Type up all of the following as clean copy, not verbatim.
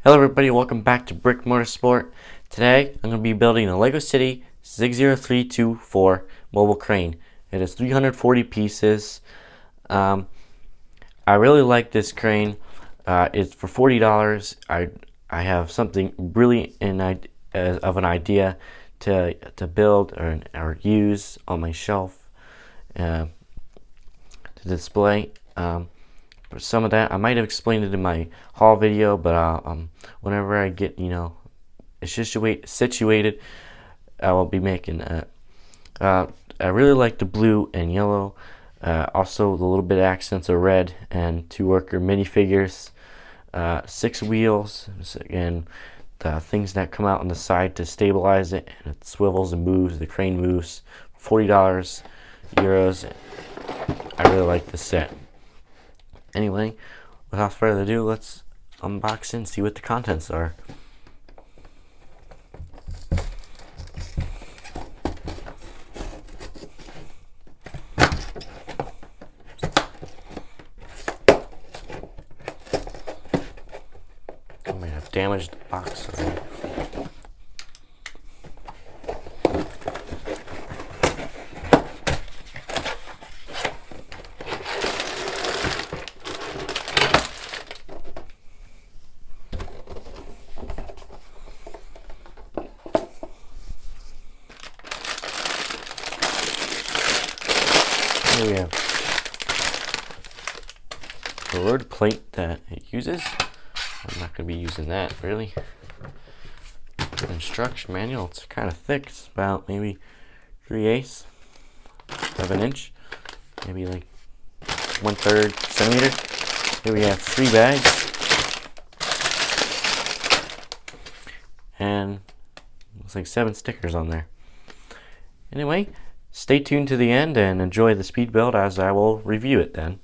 Hello everybody, welcome back to Brick Motorsport. Today I'm going to be building a LEGO City 60324 mobile crane. It is 340 pieces. I really like this crane. It's for $40. I have something really of an idea to build or use on my shelf to display. Some of that I might have explained it in my haul video, but whenever I get situated, I will be making it. I really like the blue and yellow, also the little bit of accents of red, and two worker minifigures, 6 wheels, and the things that come out on the side to stabilize it, and it swivels and moves. The crane moves. $40 euros. I really like this set. Anyway, without further ado, let's unbox it and see what the contents are. I might have damaged the box already. Here we have the word plate that it uses. I'm not going to be using that really. The instruction manual, it's kind of thick. It's about maybe 3/8 of an inch, maybe like 1/3 centimeter. Here we have 3 bags, and looks like 7 stickers on there. Anyway, stay tuned to the end and enjoy the speed build as I will review it then.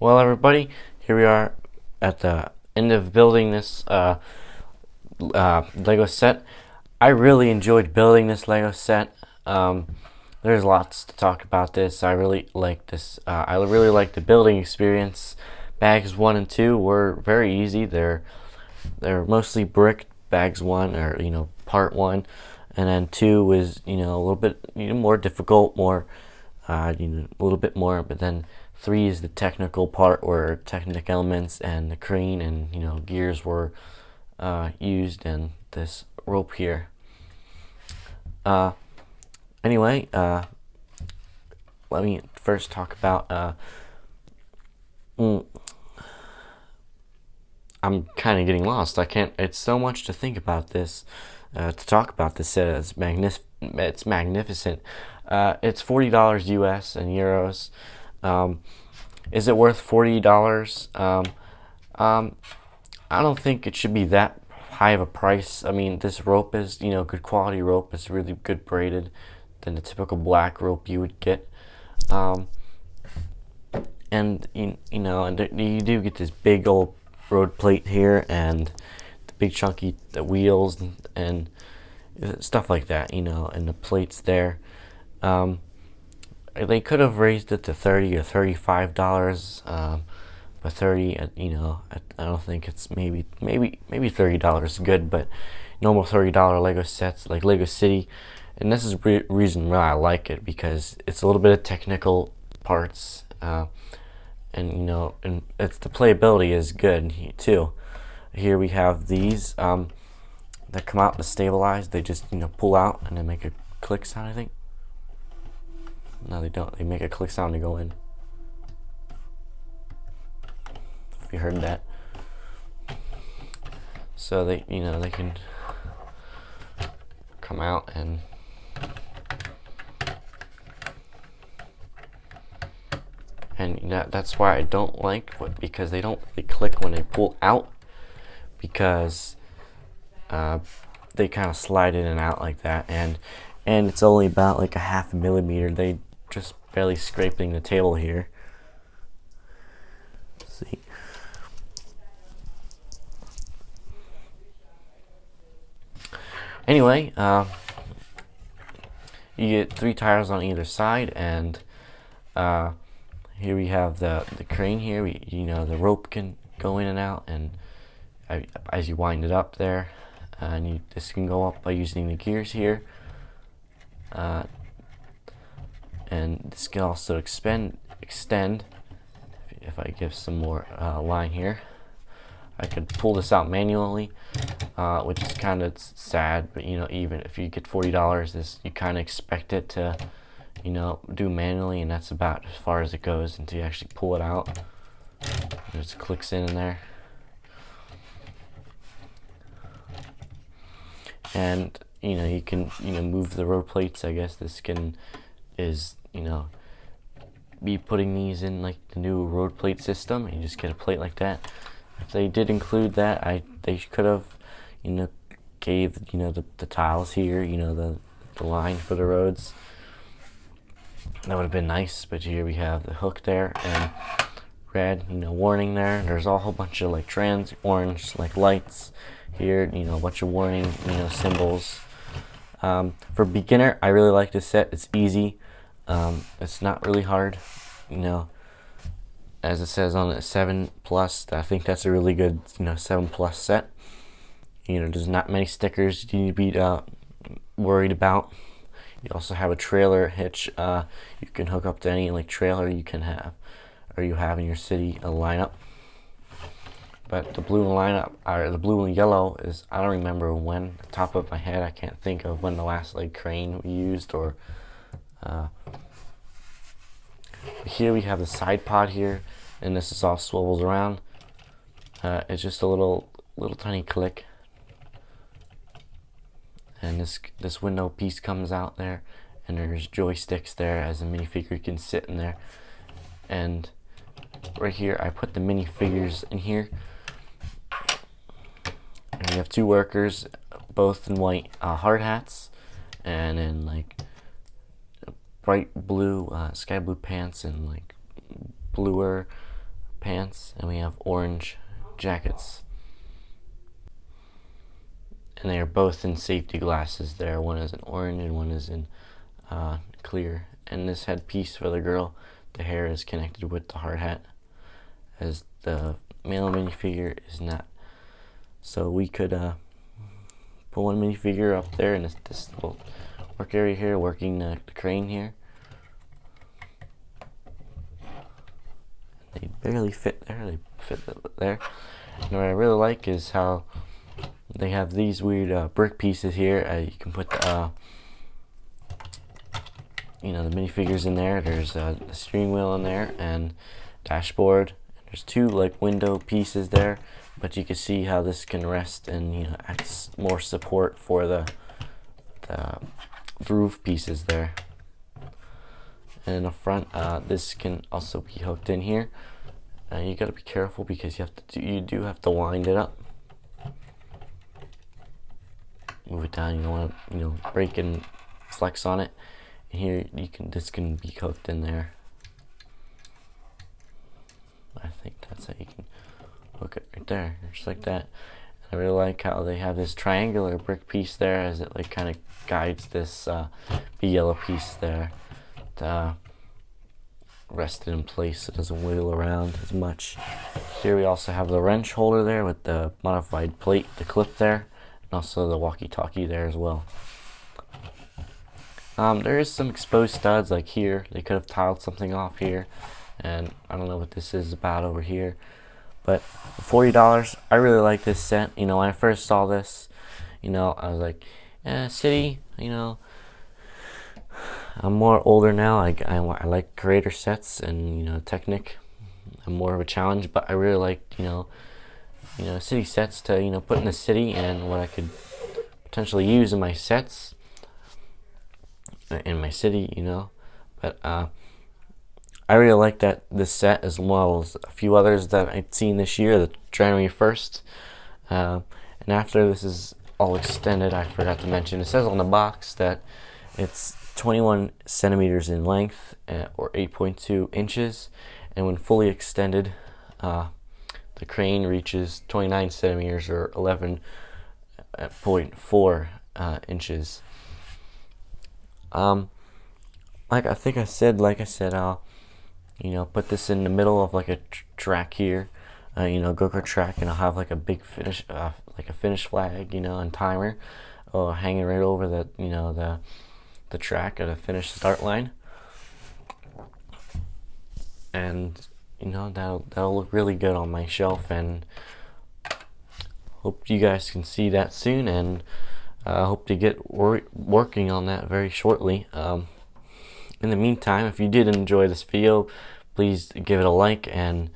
Well, everybody, here we are at the end of building this Lego set. I really enjoyed building this Lego set. There's lots to talk about this. I really like this. I really like the building experience. Bags 1 and 2 were very easy. They're mostly brick. Bags 1, or part 1, and then 2 was a little bit more difficult, more a little bit more. But then 3 is the technical part, where technic elements and the crane and gears were used, and this rope here. Anyway, let me first talk about. I'm kind of getting lost. I can't. It's so much to think about this, to talk about this set. It's magnificent. It's $40 US and euros. Is it worth $40? I don't think it should be that high of a price. I mean, this rope is good quality rope. It's really good braided than the typical black rope you would get. And you do get this big old road plate here, and the big chunky wheels and stuff like that, and the plates there. They could have raised it to $30 or $35, but 30, I don't think it's maybe $30 is good, but normal $30 Lego sets like Lego City, and this is the reason why I like it, because it's a little bit of technical parts. And it's the playability is good too. Here we have these that come out to stabilize. They just pull out and then make a click sound, I think. No, they don't. They make a click sound to go in. If you heard that. So they they can come out and that's why I don't like because they don't really click when they pull out, because they kind of slide in and out like that, and it's only about like a half a millimeter. They just barely scraping the table here. Let's see. Anyway, you get 3 tires on either side, and here we have the crane here. The rope can go in and out, and as you wind it up there, and this can go up by using the gears here. And this can also extend. If I give some more line here, I could pull this out manually, which is kind of sad. But even if you get $40, you kind of expect it to do manually, and that's about as far as it goes until you actually pull it out. It just clicks in there, and you can move the road plates. I guess this is be putting these in like the new road plate system. You just get a plate like that. If they did include that, they could have gave the tiles here, the line for the roads. That would have been nice. But here we have the hook there, and red warning there. There's a whole bunch of like orange like lights here, a bunch of warning symbols. For beginner, I really like this set. It's easy. It's not really hard, as it says on the 7+. I think that's a really good 7+ set. There's not many stickers you need to be worried about. You also have a trailer hitch. You can hook up to any like trailer you can have, or you have in your city, a lineup. But the blue lineup, or the blue and yellow, is, I don't remember when. The top of my head, I can't think of when the last like crane we used. Or here we have the side pod here, and this is all swivels around. It's just a little tiny click. And this window piece comes out there, and there's joysticks there as a minifigure can sit in there. And right here, I put the minifigures in here. And we have 2 workers, both in white hard hats, and in like bright blue, sky blue pants, and like bluer pants, and we have orange jackets. And they are both in safety glasses there. One is in orange and one is in clear. And this headpiece for the girl, the hair is connected with the hard hat, as the male minifigure is not. So we could put one minifigure up there in this little work area here, working the crane here. They barely fit there. They fit there. And what I really like is how they have these weird brick pieces here. You can put the the minifigures in there. There's the steering wheel in there and dashboard. There's two like window pieces there, but you can see how this can rest and adds more support for the roof pieces there. And in the front, this can also be hooked in here. You got to be careful because you do have to wind it up. Move it down. You don't want to break and flex on it. And here this can be hooked in there. I think that's how you can hook it right there, just like that. I really like how they have this triangular brick piece there, as it like kind of guides this big yellow piece there to rest it in place. It doesn't wiggle around as much. Here we also have the wrench holder there with the modified plate, the clip there, and also the walkie-talkie there as well. There is some exposed studs like here. They could have tiled something off here, and I don't know what this is about over here. But for $40, I really like this set. When I first saw this, I was like, City, I'm more older now. I like creator sets and, Technic. I'm more of a challenge, but I really like, city sets to, put in the city and what I could potentially use in my sets, in my city, But, I really like this set as well as a few others that I'd seen this year, the January 1st. And after this is all extended, I forgot to mention, it says on the box that it's 21 centimeters in length or 8.2 inches. And when fully extended, the crane reaches 29 centimeters or 11.4 inches. Like I said, I'll put this in the middle of like a track here, go-kart track, and I'll have like a big finish, like a finish flag, and timer, hanging right over the track at a finish start line, and that'll look really good on my shelf, and hope you guys can see that soon, and hope to get working on that very shortly. In the meantime, if you did enjoy this video, please give it a like and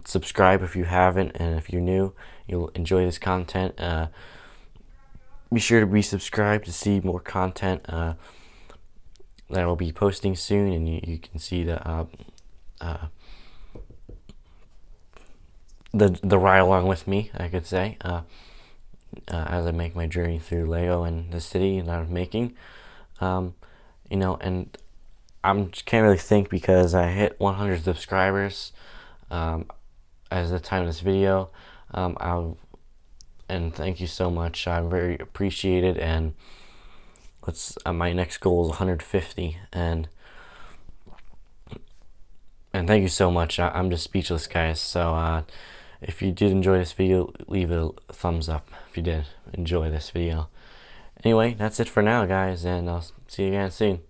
subscribe if you haven't, and if you're new, you'll enjoy this content. Be sure to be subscribed to see more content that I'll be posting soon, and you can see the ride along with me, I could say, as I make my journey through Lego and the city that I'm making. And I can't really think because I hit 100 subscribers as the time of this video. And thank you so much. I'm very appreciated. And my next goal is 150. And thank you so much. I'm just speechless, guys. So if you did enjoy this video, leave it a thumbs up if you did enjoy this video. Anyway, that's it for now, guys, and I'll see you again soon.